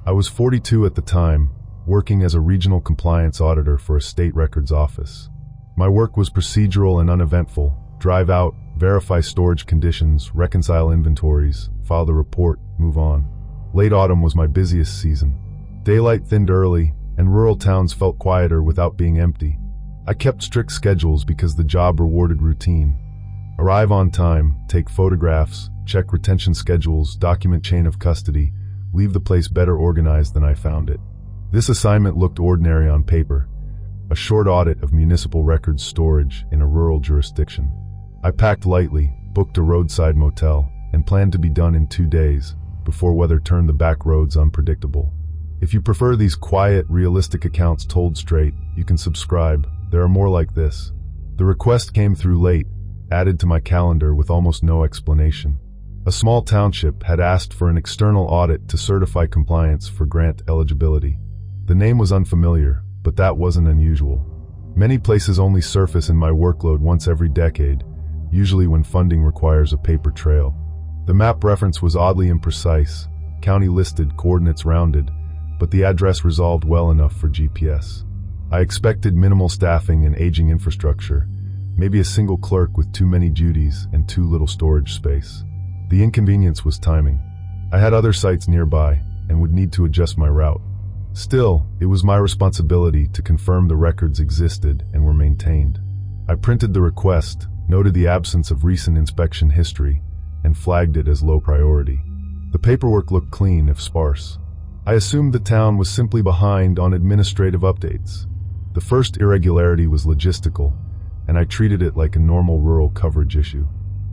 I was 42 at the time, working as a regional compliance auditor for a state records office. My work was procedural and uneventful: drive out, verify storage conditions, reconcile inventories, file the report, move on. Late autumn was my busiest season. Daylight thinned early, and rural towns felt quieter without being empty. I kept strict schedules because the job rewarded routine. Arrive on time, take photographs, check retention schedules, document chain of custody, leave the place better organized than I found it. This assignment looked ordinary on paper: a short audit of municipal records storage in a rural jurisdiction. I packed lightly, booked a roadside motel, and planned to be done in 2 days, before weather turned the back roads unpredictable. If you prefer these quiet, realistic accounts told straight, you can subscribe. There are more like this. The request came through late, added to my calendar with almost no explanation. A small township had asked for an external audit to certify compliance for grant eligibility. The name was unfamiliar, but that wasn't unusual. Many places only surface in my workload once every decade, usually when funding requires a paper trail. The map reference was oddly imprecise, county listed, coordinates rounded, but the address resolved well enough for GPS. I expected minimal staffing and aging infrastructure, maybe a single clerk with too many duties and too little storage space. The inconvenience was timing. I had other sites nearby and would need to adjust my route. Still, it was my responsibility to confirm the records existed and were maintained. I printed the request, noted the absence of recent inspection history, and flagged it as low priority. The paperwork looked clean, if sparse. I assumed the town was simply behind on administrative updates. The first irregularity was logistical, and I treated it like a normal rural coverage issue.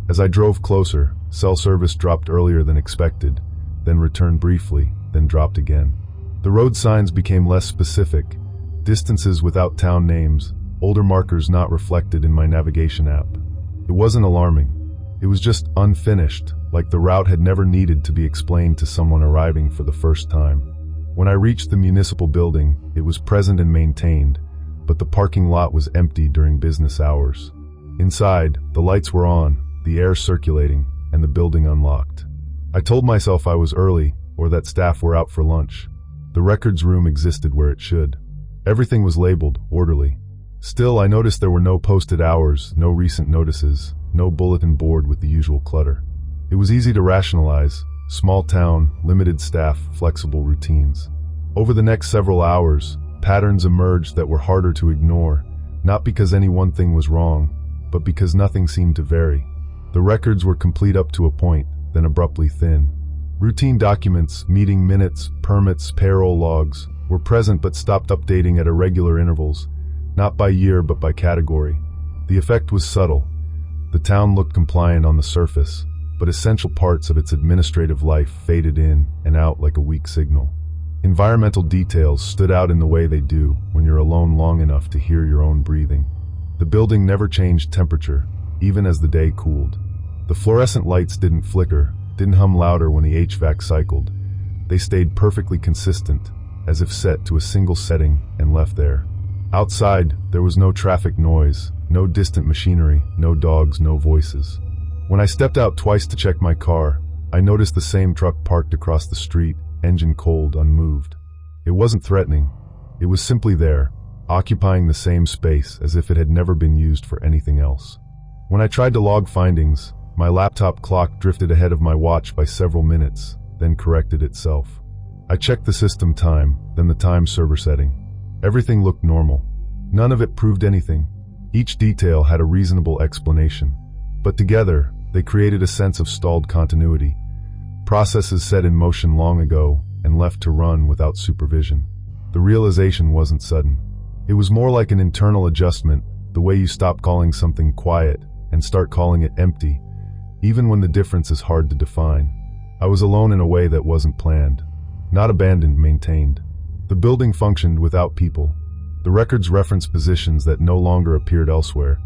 As I drove closer, cell service dropped earlier than expected, then returned briefly, then dropped again. The road signs became less specific, distances without town names, older markers not reflected in my navigation app. It wasn't alarming. It was just unfinished, like the route had never needed to be explained to someone arriving for the first time. When I reached the municipal building, it was present and maintained, but the parking lot was empty during business hours. Inside, the lights were on, the air circulating, and the building unlocked. I told myself I was early, or that staff were out for lunch. The records room existed where it should. Everything was labeled, orderly. Still, I noticed there were no posted hours, no recent notices, no bulletin board with the usual clutter. It was easy to rationalize: small town, limited staff, flexible routines. Over the next several hours, patterns emerged that were harder to ignore, not because any one thing was wrong, but because nothing seemed to vary. The records were complete up to a point, then abruptly thin. Routine documents, meeting minutes, permits, payroll logs, were present but stopped updating at irregular intervals, not by year but by category. The effect was subtle. The town looked compliant on the surface, but essential parts of its administrative life faded in and out like a weak signal. Environmental details stood out in the way they do when you're alone long enough to hear your own breathing. The building never changed temperature, even as the day cooled. The fluorescent lights didn't flicker, didn't hum louder when the HVAC cycled. They stayed perfectly consistent, as if set to a single setting and left there. Outside, there was no traffic noise, no distant machinery, no dogs, no voices. When I stepped out twice to check my car, I noticed the same truck parked across the street, engine cold, unmoved. It wasn't threatening. It was simply there, occupying the same space as if it had never been used for anything else. When I tried to log findings, my laptop clock drifted ahead of my watch by several minutes, then corrected itself. I checked the system time, then the time server setting. Everything looked normal. None of it proved anything. Each detail had a reasonable explanation. But together, they created a sense of stalled continuity. Processes set in motion long ago and left to run without supervision. The realization wasn't sudden. It was more like an internal adjustment, the way you stop calling something quiet and start calling it empty, even when the difference is hard to define. I was alone in a way that wasn't planned. Not abandoned, maintained. The building functioned without people. The records referenced positions that no longer appeared elsewhere: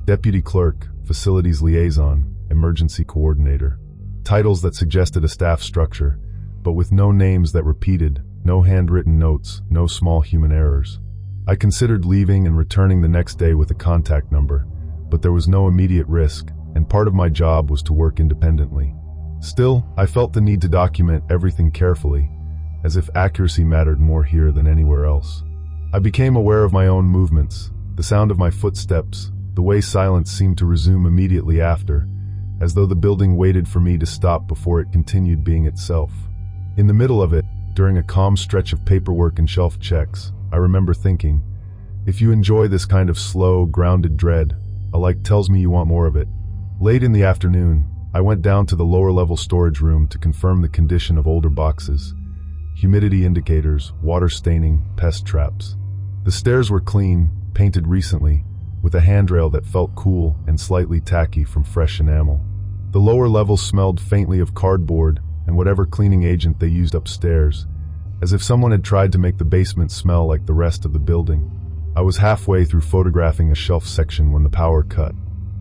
deputy clerk, facilities liaison, emergency coordinator. Titles that suggested a staff structure, but with no names that repeated, no handwritten notes, no small human errors. I considered leaving and returning the next day with a contact number, but there was no immediate risk, and part of my job was to work independently. Still, I felt the need to document everything carefully, as if accuracy mattered more here than anywhere else. I became aware of my own movements, the sound of my footsteps, the way silence seemed to resume immediately after, as though the building waited for me to stop before it continued being itself. In the middle of it, during a calm stretch of paperwork and shelf checks, I remember thinking, if you enjoy this kind of slow, grounded dread, a like tells me you want more of it. Late in the afternoon, I went down to the lower-level storage room to confirm the condition of older boxes. Humidity indicators, water staining, pest traps. The stairs were clean, painted recently, with a handrail that felt cool and slightly tacky from fresh enamel. The lower levels smelled faintly of cardboard and whatever cleaning agent they used upstairs, as if someone had tried to make the basement smell like the rest of the building. I was halfway through photographing a shelf section when the power cut.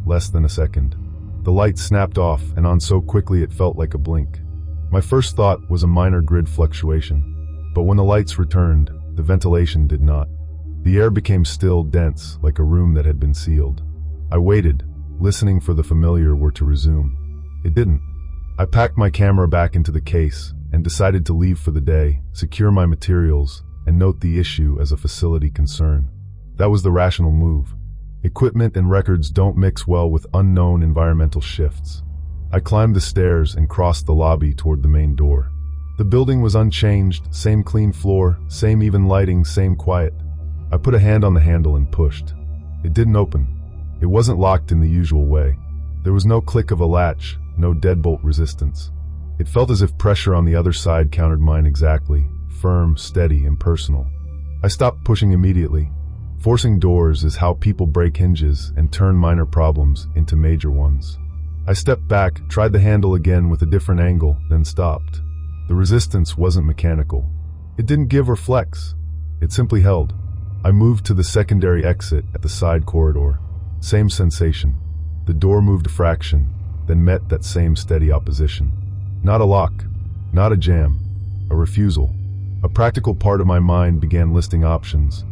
Less than a second. The light snapped off and on so quickly it felt like a blink. My first thought was a minor grid fluctuation, but when the lights returned, the ventilation did not. The air became still, dense, like a room that had been sealed. I waited, listening for the familiar were to resume. It didn't. I packed my camera back into the case and decided to leave for the day, secure my materials, and note the issue as a facility concern. That was the rational move. Equipment and records don't mix well with unknown environmental shifts. I climbed the stairs and crossed the lobby toward the main door. The building was unchanged, same clean floor, same even lighting, same quiet. I put a hand on the handle and pushed. It didn't open. It wasn't locked in the usual way. There was no click of a latch, no deadbolt resistance. It felt as if pressure on the other side countered mine exactly, firm, steady, impersonal. I stopped pushing immediately. Forcing doors is how people break hinges and turn minor problems into major ones. I stepped back, tried the handle again with a different angle, then stopped. The resistance wasn't mechanical. It didn't give or flex. It simply held. I moved to the secondary exit at the side corridor. Same sensation. The door moved a fraction, then met that same steady opposition. Not a lock, not a jam, a refusal. A practical part of my mind began listing options.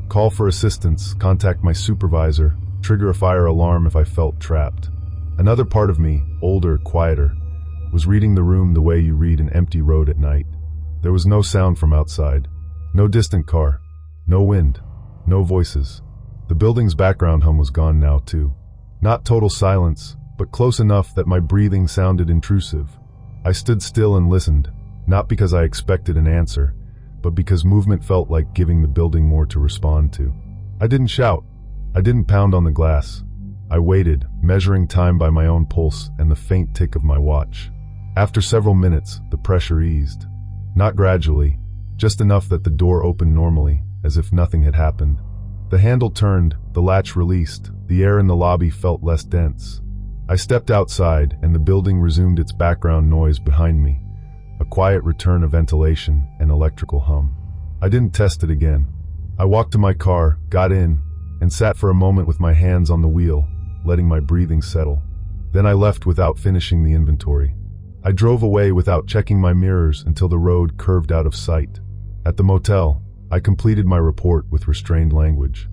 Call for assistance, contact my supervisor, trigger a fire alarm if I felt trapped. Another part of me, older, quieter, was reading the room the way you read an empty road at night. There was no sound from outside, no distant car, no wind, no voices. The building's background hum was gone now too. Not total silence, but close enough that my breathing sounded intrusive. I stood still and listened, not because I expected an answer, but because movement felt like giving the building more to respond to. I didn't shout. I didn't pound on the glass. I waited, measuring time by my own pulse and the faint tick of my watch. After several minutes, the pressure eased. Not gradually, just enough that the door opened normally, as if nothing had happened. The handle turned, the latch released, the air in the lobby felt less dense. I stepped outside, and the building resumed its background noise behind me. A quiet return of ventilation and electrical hum. I didn't test it again. I walked to my car, got in, and sat for a moment with my hands on the wheel, letting my breathing settle. Then I left without finishing the inventory. I drove away without checking my mirrors until the road curved out of sight. At the motel, I completed my report with restrained language.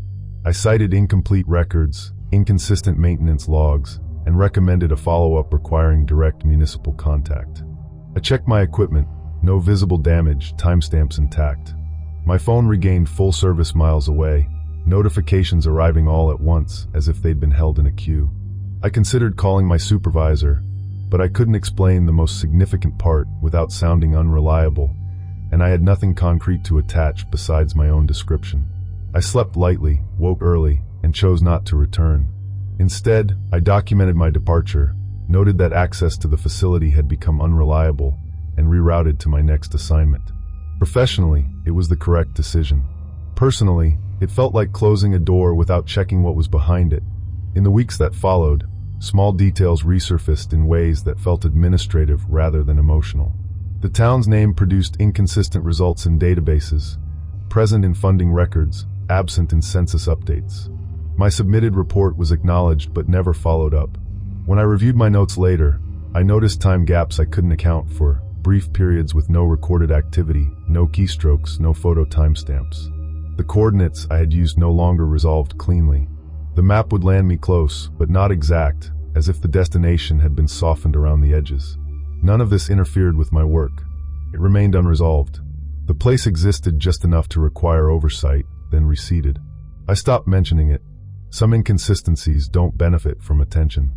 I cited incomplete records, inconsistent maintenance logs, and recommended a follow-up requiring direct municipal contact. I checked my equipment, no visible damage, timestamps intact. My phone regained full service miles away, notifications arriving all at once as if they'd been held in a queue. I considered calling my supervisor, but I couldn't explain the most significant part without sounding unreliable, and I had nothing concrete to attach besides my own description. I slept lightly, woke early, and chose not to return. Instead, I documented my departure, noted that access to the facility had become unreliable, and rerouted to my next assignment. Professionally, it was the correct decision. Personally, it felt like closing a door without checking what was behind it. In the weeks that followed, small details resurfaced in ways that felt administrative rather than emotional. The town's name produced inconsistent results in databases, present in funding records, absent in census updates. My submitted report was acknowledged but never followed up. When I reviewed my notes later, I noticed time gaps I couldn't account for, brief periods with no recorded activity, no keystrokes, no photo timestamps. The coordinates I had used no longer resolved cleanly. The map would land me close, but not exact, as if the destination had been softened around the edges. None of this interfered with my work. It remained unresolved. The place existed just enough to require oversight, then receded. I stopped mentioning it. Some inconsistencies don't benefit from attention.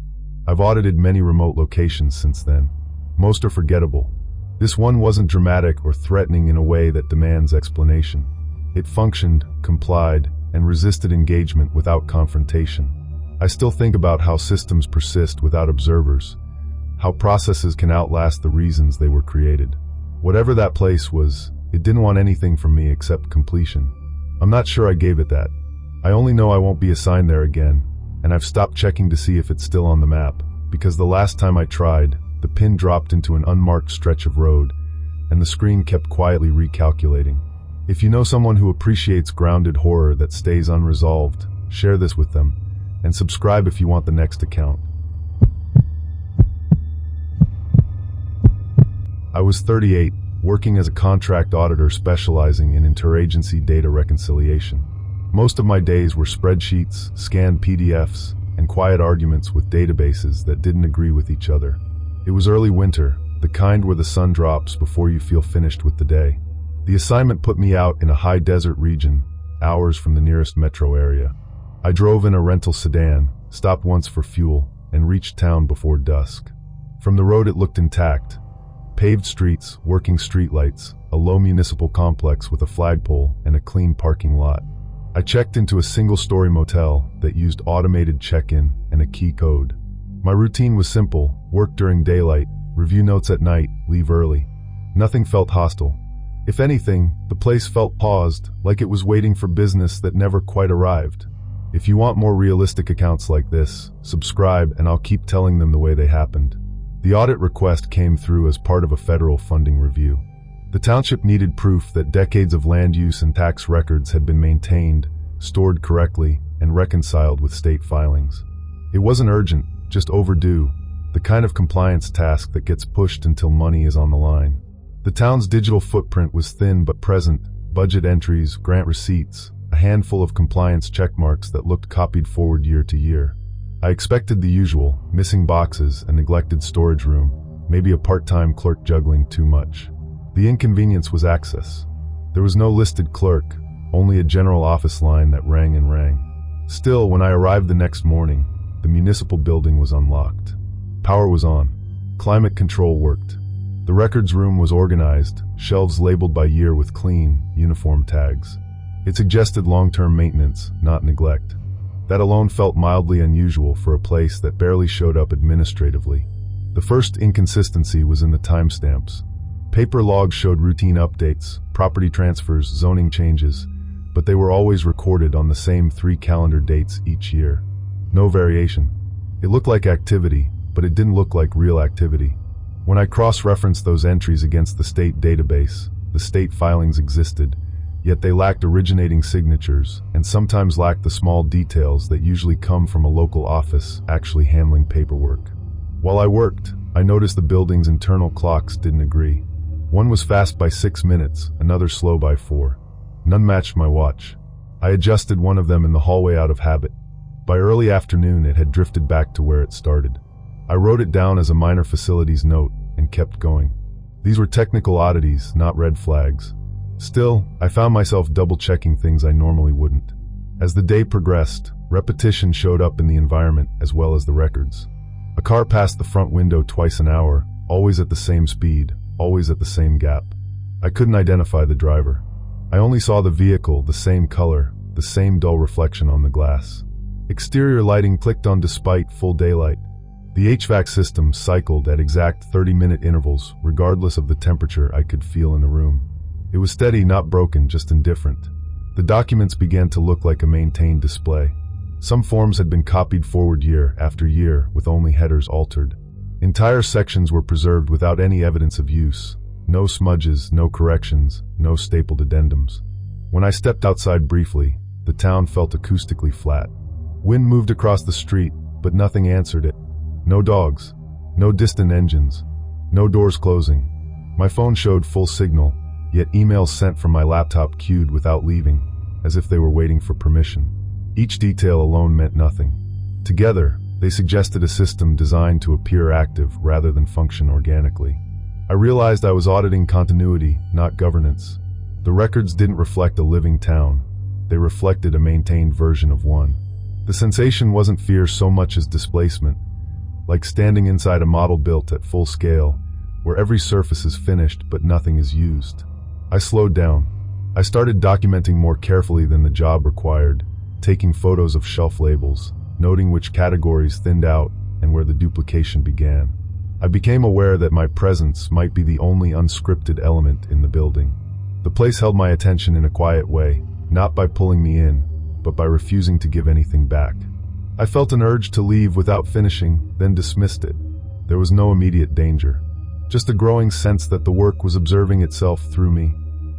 I've audited many remote locations since then. Most are forgettable. This one wasn't dramatic or threatening in a way that demands explanation. It functioned, complied, and resisted engagement without confrontation. I still think about how systems persist without observers, how processes can outlast the reasons they were created. Whatever that place was, it didn't want anything from me except completion. I'm not sure I gave it that. I only know I won't be assigned there again, and I've stopped checking to see if it's still on the map, because the last time I tried, the pin dropped into an unmarked stretch of road, and the screen kept quietly recalculating. If you know someone who appreciates grounded horror that stays unresolved, share this with them, and subscribe if you want the next account. I was 38, working as a contract auditor specializing in interagency data reconciliation. Most of my days were spreadsheets, scanned PDFs, and quiet arguments with databases that didn't agree with each other. It was early winter, the kind where the sun drops before you feel finished with the day. The assignment put me out in a high desert region, hours from the nearest metro area. I drove in a rental sedan, stopped once for fuel, and reached town before dusk. From the road it looked intact. Paved streets, working streetlights, a low municipal complex with a flagpole, and a clean parking lot. I checked into a single-story motel that used automated check-in and a key code. My routine was simple: work during daylight, review notes at night, leave early. Nothing felt hostile. If anything, the place felt paused, like it was waiting for business that never quite arrived. If you want more realistic accounts like this, subscribe and I'll keep telling them the way they happened. The audit request came through as part of a federal funding review. The township needed proof that decades of land use and tax records had been maintained, stored correctly, and reconciled with state filings. It wasn't urgent, just overdue, the kind of compliance task that gets pushed until money is on the line. The town's digital footprint was thin but present: budget entries, grant receipts, a handful of compliance checkmarks that looked copied forward year to year. I expected the usual: missing boxes, a neglected storage room, maybe a part-time clerk juggling too much. The inconvenience was access. There was no listed clerk, only a general office line that rang and rang. Still, when I arrived the next morning, the municipal building was unlocked. Power was on. Climate control worked. The records room was organized, shelves labeled by year with clean, uniform tags. It suggested long-term maintenance, not neglect. That alone felt mildly unusual for a place that barely showed up administratively. The first inconsistency was in the timestamps. Paper logs showed routine updates, property transfers, zoning changes, but they were always recorded on the same 3 calendar dates each year. No variation. It looked like activity, but it didn't look like real activity. When I cross-referenced those entries against the state database, the state filings existed, yet they lacked originating signatures and sometimes lacked the small details that usually come from a local office actually handling paperwork. While I worked, I noticed the building's internal clocks didn't agree. One was fast by 6 minutes, another slow by 4. None matched my watch. I adjusted one of them in the hallway out of habit. By early afternoon, it had drifted back to where it started. I wrote it down as a minor facilities note and kept going. These were technical oddities, not red flags. Still, I found myself double-checking things I normally wouldn't. As the day progressed, repetition showed up in the environment as well as the records. A car passed the front window twice an hour, always at the same speed, always at the same gap. I couldn't identify the driver. I only saw the vehicle, the same color, the same dull reflection on the glass. Exterior lighting clicked on despite full daylight. The HVAC system cycled at exact 30-minute intervals, regardless of the temperature I could feel in the room. It was steady, not broken, just indifferent. The documents began to look like a maintained display. Some forms had been copied forward year after year, with only headers altered. Entire sections were preserved without any evidence of use. No smudges, no corrections, no stapled addendums. When I stepped outside briefly, the town felt acoustically flat. Wind moved across the street, but nothing answered it. No dogs, no distant engines, no doors closing. My phone showed full signal, yet emails sent from my laptop queued without leaving, as if they were waiting for permission. Each detail alone meant nothing. Together, they suggested a system designed to appear active rather than function organically. I realized I was auditing continuity, not governance. The records didn't reflect a living town. They reflected a maintained version of one. The sensation wasn't fear so much as displacement, like standing inside a model built at full scale, where every surface is finished but nothing is used. I slowed down. I started documenting more carefully than the job required, taking photos of shelf labels, noting which categories thinned out and where the duplication began. I became aware that my presence might be the only unscripted element in the building. The place held my attention in a quiet way, not by pulling me in, but by refusing to give anything back. I felt an urge to leave without finishing, then dismissed it. There was no immediate danger, just a growing sense that the work was observing itself through me.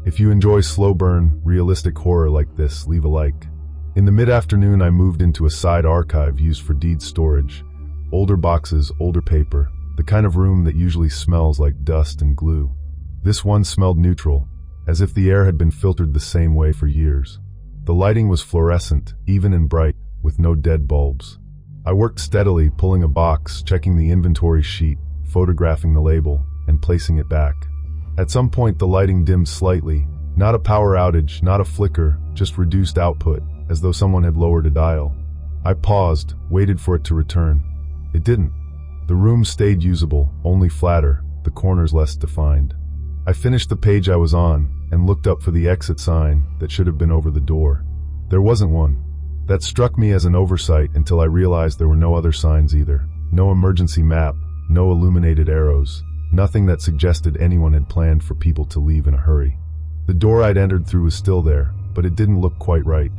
If you enjoy slow burn, realistic horror like this, leave a like. In the mid-afternoon, I moved into a side archive used for deed storage. Older boxes, older paper, the kind of room that usually smells like dust and glue. This one smelled neutral, as if the air had been filtered the same way for years. The lighting was fluorescent, even and bright, with no dead bulbs. I worked steadily, pulling a box, checking the inventory sheet, photographing the label, and placing it back. At some point, the lighting dimmed slightly. Not a power outage, not a flicker, just reduced output, as though someone had lowered a dial. I paused, waited for it to return. It didn't. The room stayed usable, only flatter, the corners less defined. I finished the page I was on, and looked up for the exit sign that should have been over the door. There wasn't one. That struck me as an oversight until I realized there were no other signs either. No emergency map, no illuminated arrows, nothing that suggested anyone had planned for people to leave in a hurry. The door I'd entered through was still there, but it didn't look quite right.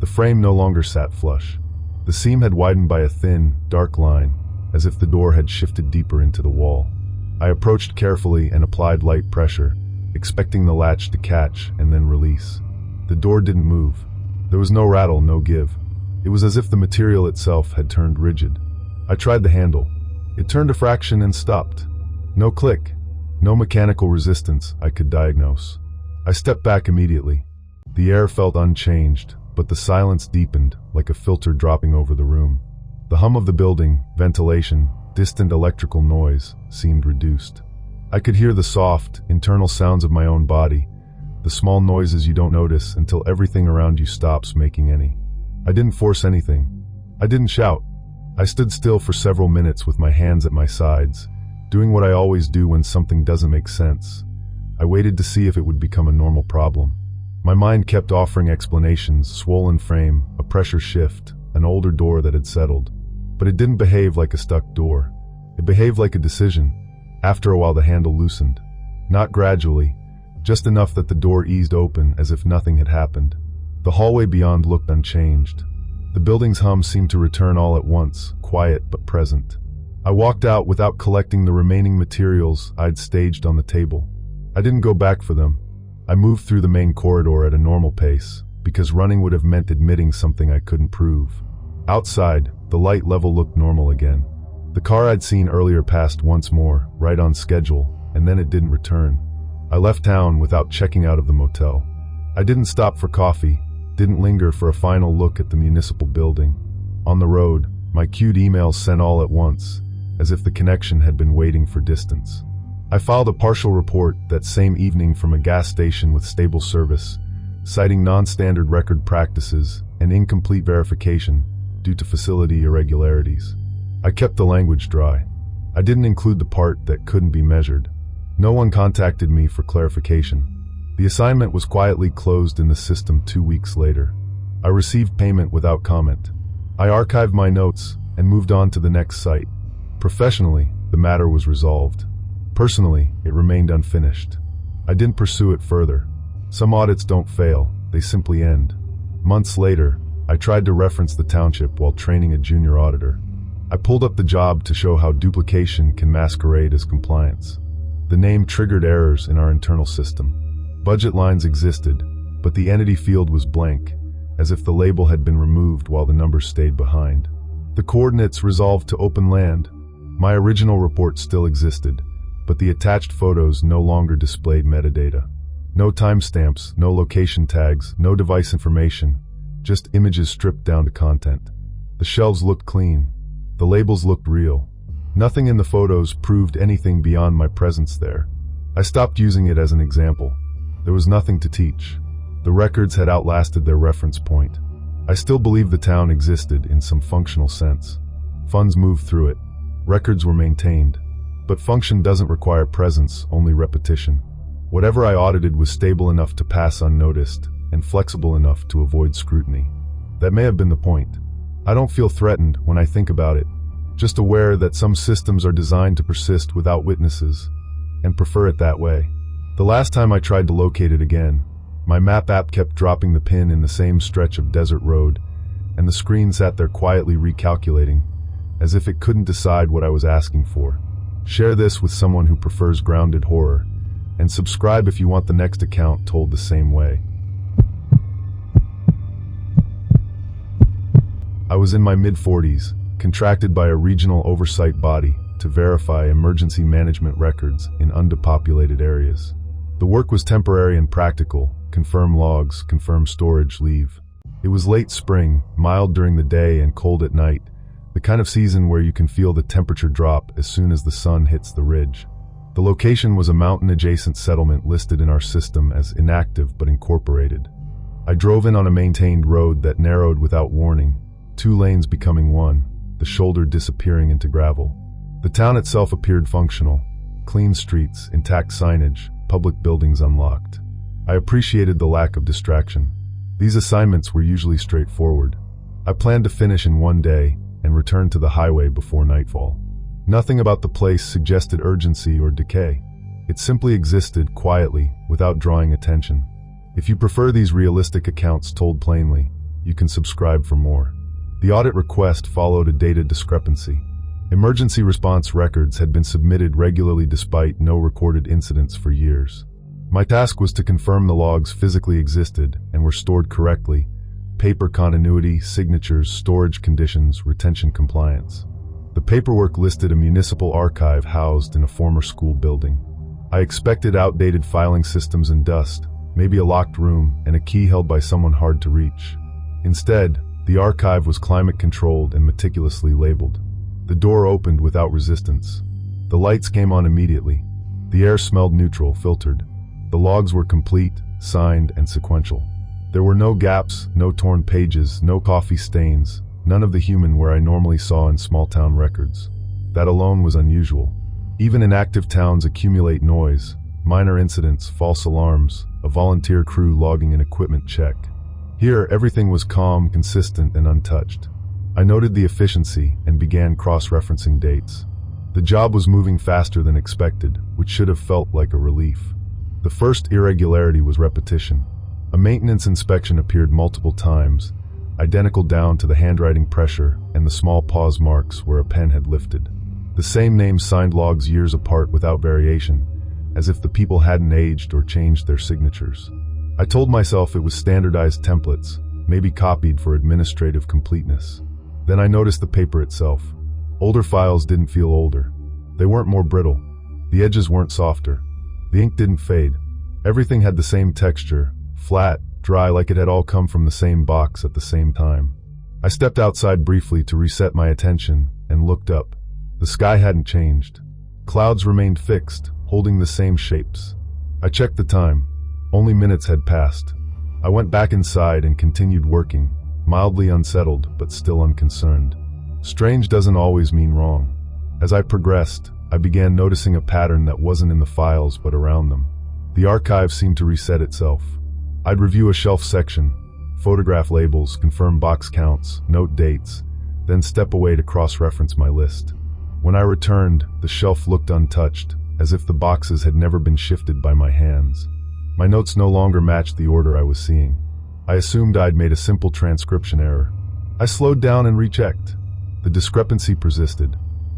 The frame no longer sat flush. The seam had widened by a thin, dark line, as if the door had shifted deeper into the wall. I approached carefully and applied light pressure, expecting the latch to catch and then release. The door didn't move. There was no rattle, no give. It was as if the material itself had turned rigid. I tried the handle. It turned a fraction and stopped. No click, no mechanical resistance I could diagnose. I stepped back immediately. The air felt unchanged, but the silence deepened, like a filter dropping over the room. The hum of the building, ventilation, distant electrical noise seemed reduced. I could hear the soft, internal sounds of my own body, the small noises you don't notice until everything around you stops making any. I didn't force anything. I didn't shout. I stood still for several minutes with my hands at my sides, doing what I always do when something doesn't make sense. I waited to see if it would become a normal problem. My mind kept offering explanations: swollen frame, a pressure shift, an older door that had settled. But it didn't behave like a stuck door. It behaved like a decision. After a while, the handle loosened. Not gradually, just enough that the door eased open as if nothing had happened. The hallway beyond looked unchanged. The building's hum seemed to return all at once, quiet but present. I walked out without collecting the remaining materials I'd staged on the table. I didn't go back for them. I moved through the main corridor at a normal pace, because running would have meant admitting something I couldn't prove. Outside, the light level looked normal again. The car I'd seen earlier passed once more, right on schedule, and then it didn't return. I left town without checking out of the motel. I didn't stop for coffee, didn't linger for a final look at the municipal building. On the road, my queued emails sent all at once, as if the connection had been waiting for distance. I filed a partial report that same evening from a gas station with stable service, citing non-standard record practices and incomplete verification due to facility irregularities. I kept the language dry. I didn't include the part that couldn't be measured. No one contacted me for clarification. The assignment was quietly closed in the system 2 weeks later. I received payment without comment. I archived my notes and moved on to the next site. Professionally, the matter was resolved. Personally, it remained unfinished. I didn't pursue it further. Some audits don't fail, they simply end. Months later, I tried to reference the township while training a junior auditor. I pulled up the job to show how duplication can masquerade as compliance. The name triggered errors in our internal system. Budget lines existed, but the entity field was blank, as if the label had been removed while the numbers stayed behind. The coordinates resolved to open land. My original report still existed, but the attached photos no longer displayed metadata. No timestamps, no location tags, no device information, just images stripped down to content. The shelves looked clean. The labels looked real. Nothing in the photos proved anything beyond my presence there. I stopped using it as an example. There was nothing to teach. The records had outlasted their reference point. I still believed the town existed in some functional sense. Funds moved through it. Records were maintained. But function doesn't require presence, only repetition. Whatever I audited was stable enough to pass unnoticed and flexible enough to avoid scrutiny. That may have been the point. I don't feel threatened when I think about it, just aware that some systems are designed to persist without witnesses, and prefer it that way. The last time I tried to locate it again, my map app kept dropping the pin in the same stretch of desert road, and the screen sat there quietly recalculating, as if it couldn't decide what I was asking for. Share this with someone who prefers grounded horror, and subscribe if you want the next account told the same way. I was in my mid-40s, contracted by a regional oversight body to verify emergency management records in underpopulated areas. The work was temporary and practical: confirm logs, confirm storage, leave. It was late spring, mild during the day and cold at night, the kind of season where you can feel the temperature drop as soon as the sun hits the ridge. The location was a mountain-adjacent settlement listed in our system as inactive but incorporated. I drove in on a maintained road that narrowed without warning, 2 lanes becoming one, the shoulder disappearing into gravel. The town itself appeared functional: clean streets, intact signage, public buildings unlocked. I appreciated the lack of distraction. These assignments were usually straightforward. I planned to finish in one day and return to the highway before nightfall. Nothing about the place suggested urgency or decay. It simply existed quietly, without drawing attention. If you prefer these realistic accounts told plainly, you can subscribe for more. The audit request followed a data discrepancy. Emergency response records had been submitted regularly despite no recorded incidents for years. My task was to confirm the logs physically existed and were stored correctly: paper continuity, signatures, storage conditions, retention compliance. The paperwork listed a municipal archive housed in a former school building. I expected outdated filing systems and dust, maybe a locked room and a key held by someone hard to reach. Instead, the archive was climate-controlled and meticulously labeled. The door opened without resistance. The lights came on immediately. The air smelled neutral, filtered. The logs were complete, signed, and sequential. There were no gaps, no torn pages, no coffee stains, none of the human where I normally saw in small-town records. That alone was unusual. Even inactive towns accumulate noise: minor incidents, false alarms, a volunteer crew logging an equipment check. Here, everything was calm, consistent, and untouched. I noted the efficiency and began cross-referencing dates. The job was moving faster than expected, which should have felt like a relief. The first irregularity was repetition. A maintenance inspection appeared multiple times, identical down to the handwriting pressure and the small pause marks where a pen had lifted. The same names signed logs years apart without variation, as if the people hadn't aged or changed their signatures. I told myself it was standardized templates, maybe copied for administrative completeness. Then I noticed the paper itself. Older files didn't feel older. They weren't more brittle. The edges weren't softer. The ink didn't fade. Everything had the same texture, flat, dry, like it had all come from the same box at the same time. I stepped outside briefly to reset my attention and looked up. The sky hadn't changed. Clouds remained fixed, holding the same shapes. I checked the time. Only minutes had passed. I went back inside and continued working, mildly unsettled but still unconcerned. Strange doesn't always mean wrong. As I progressed, I began noticing a pattern that wasn't in the files but around them. The archive seemed to reset itself. I'd review a shelf section, photograph labels, confirm box counts, note dates, then step away to cross-reference my list. When I returned, the shelf looked untouched, as if the boxes had never been shifted by my hands. My notes no longer matched the order I was seeing. I assumed I'd made a simple transcription error. I slowed down and rechecked. The discrepancy persisted.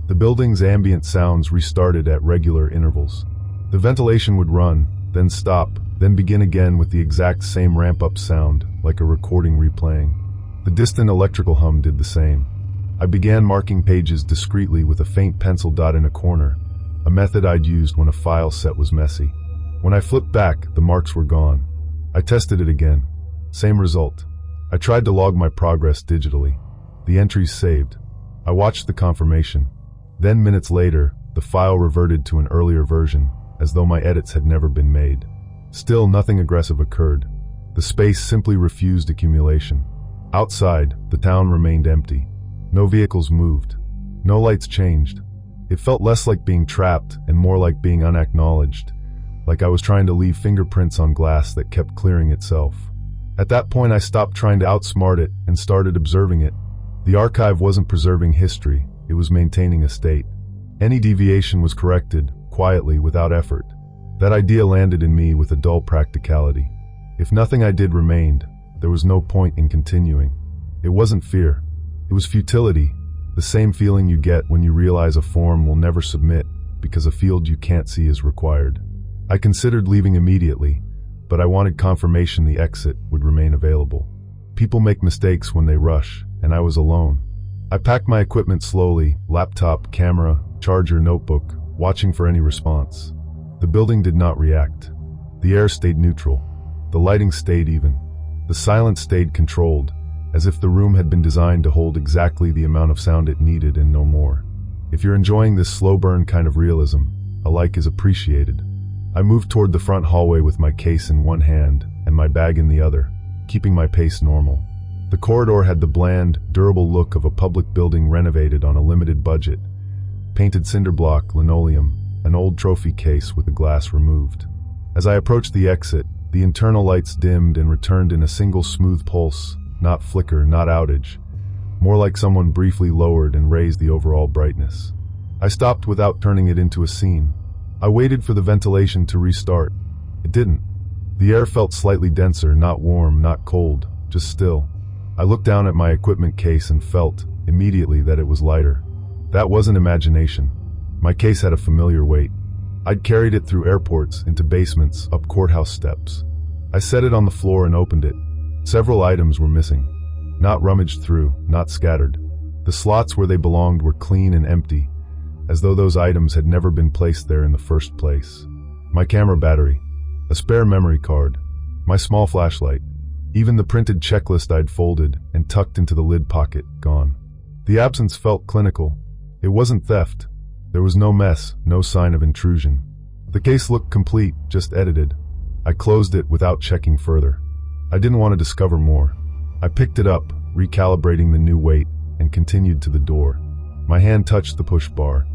The building's ambient sounds restarted at regular intervals. The ventilation would run, then stop, then begin again with the exact same ramp-up sound, like a recording replaying. The distant electrical hum did the same. I began marking pages discreetly with a faint pencil dot in a corner, a method I'd used when a file set was messy. When I flipped back, the marks were gone. I tested it again. Same result. I tried to log my progress digitally. The entries saved. I watched the confirmation. Then minutes later, the file reverted to an earlier version, as though my edits had never been made. Still, nothing aggressive occurred. The space simply refused accumulation. Outside, the town remained empty. No vehicles moved. No lights changed. It felt less like being trapped and more like being unacknowledged, like I was trying to leave fingerprints on glass that kept clearing itself. At that point, I stopped trying to outsmart it and started observing it. The archive wasn't preserving history, it was maintaining a state. Any deviation was corrected, quietly, without effort. That idea landed in me with a dull practicality. If nothing I did remained, there was no point in continuing. It wasn't fear. It was futility, the same feeling you get when you realize a form will never submit because a field you can't see is required. I considered leaving immediately, but I wanted confirmation the exit would remain available. People make mistakes when they rush, and I was alone. I packed my equipment slowly, laptop, camera, charger, notebook, watching for any response. The building did not react. The air stayed neutral. The lighting stayed even. The silence stayed controlled, as if the room had been designed to hold exactly the amount of sound it needed and no more. If you're enjoying this slow burn kind of realism, a like is appreciated. I moved toward the front hallway with my case in one hand and my bag in the other, keeping my pace normal. The corridor had the bland, durable look of a public building renovated on a limited budget. Painted cinder block, linoleum, an old trophy case with the glass removed. As I approached the exit, the internal lights dimmed and returned in a single smooth pulse, not flicker, not outage. More like someone briefly lowered and raised the overall brightness. I stopped without turning it into a scene. I waited for the ventilation to restart. It didn't. The air felt slightly denser, not warm, not cold, just still. I looked down at my equipment case and felt, immediately, that it was lighter. That wasn't imagination. My case had a familiar weight. I'd carried it through airports, into basements, up courthouse steps. I set it on the floor and opened it. Several items were missing. Not rummaged through, not scattered. The slots where they belonged were clean and empty, as though those items had never been placed there in the first place. My camera battery, a spare memory card, my small flashlight, even the printed checklist I'd folded and tucked into the lid pocket, gone. The absence felt clinical. It wasn't theft. There was no mess, no sign of intrusion. The case looked complete, just edited. I closed it without checking further. I didn't want to discover more. I picked it up, recalibrating the new weight, and continued to the door. My hand touched the push bar.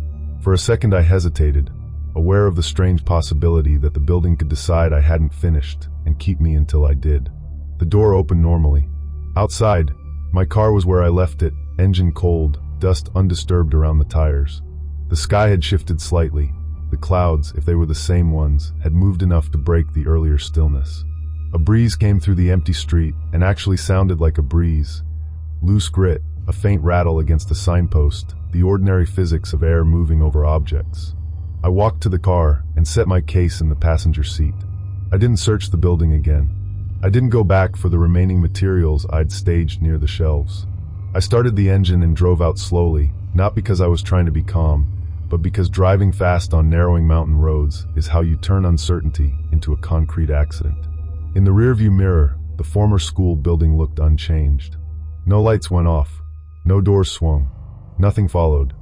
For a second I hesitated, aware of the strange possibility that the building could decide I hadn't finished and keep me until I did. The door opened normally. Outside, my car was where I left it, engine cold, dust undisturbed around the tires. The sky had shifted slightly. The clouds, if they were the same ones, had moved enough to break the earlier stillness. A breeze came through the empty street and actually sounded like a breeze. Loose grit, a faint rattle against a signpost, the ordinary physics of air moving over objects. I walked to the car and set my case in the passenger seat. I didn't search the building again. I didn't go back for the remaining materials I'd staged near the shelves. I started the engine and drove out slowly, not because I was trying to be calm, but because driving fast on narrowing mountain roads is how you turn uncertainty into a concrete accident. In the rearview mirror, the former school building looked unchanged. No lights went off. No doors swung. Nothing followed.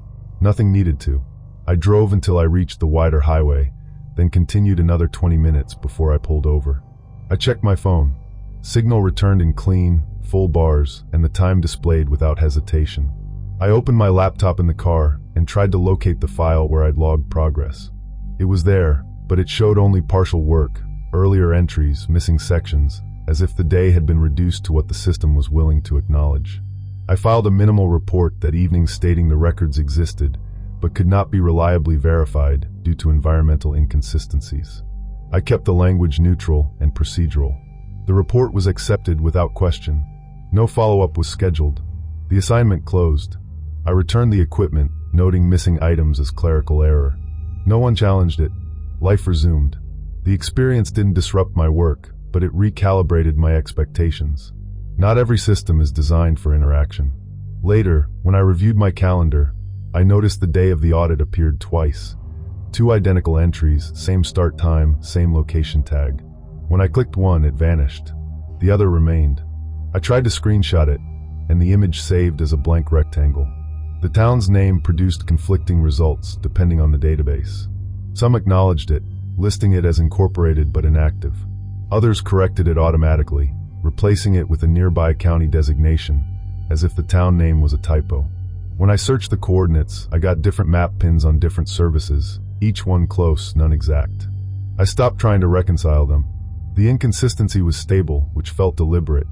Nothing needed to. I drove until I reached the wider highway, then continued another 20 minutes before I pulled over. I checked my phone. Signal returned in clean, full bars, and the time displayed without hesitation. I opened my laptop in the car and tried to locate the file where I'd logged progress. It was there, but it showed only partial work, earlier entries, missing sections, as if the day had been reduced to what the system was willing to acknowledge. I filed a minimal report that evening stating the records existed, but could not be reliably verified due to environmental inconsistencies. I kept the language neutral and procedural. The report was accepted without question. No follow-up was scheduled. The assignment closed. I returned the equipment, noting missing items as clerical error. No one challenged it. Life resumed. The experience didn't disrupt my work, but it recalibrated my expectations. Not every system is designed for interaction. Later, when I reviewed my calendar, I noticed the day of the audit appeared twice. 2 identical entries, same start time, same location tag. When I clicked one, it vanished. The other remained. I tried to screenshot it, and the image saved as a blank rectangle. The town's name produced conflicting results depending on the database. Some acknowledged it, listing it as incorporated but inactive. Others corrected it automatically, replacing it with a nearby county designation, as if the town name was a typo. When I searched the coordinates, I got different map pins on different services, each one close, none exact. I stopped trying to reconcile them. The inconsistency was stable, which felt deliberate.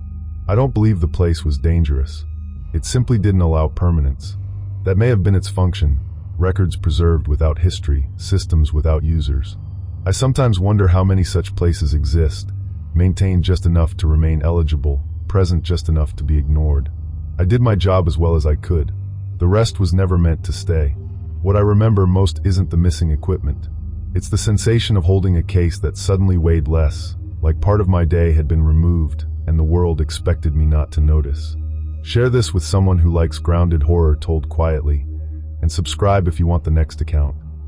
I don't believe the place was dangerous. It simply didn't allow permanence. That may have been its function: records preserved without history, systems without users. I sometimes wonder how many such places exist, maintained just enough to remain eligible, present just enough to be ignored. I did my job as well as I could. The rest was never meant to stay. What I remember most isn't the missing equipment. It's the sensation of holding a case that suddenly weighed less, like part of my day had been removed and the world expected me not to notice. Share this with someone who likes grounded horror told quietly, and subscribe if you want the next account.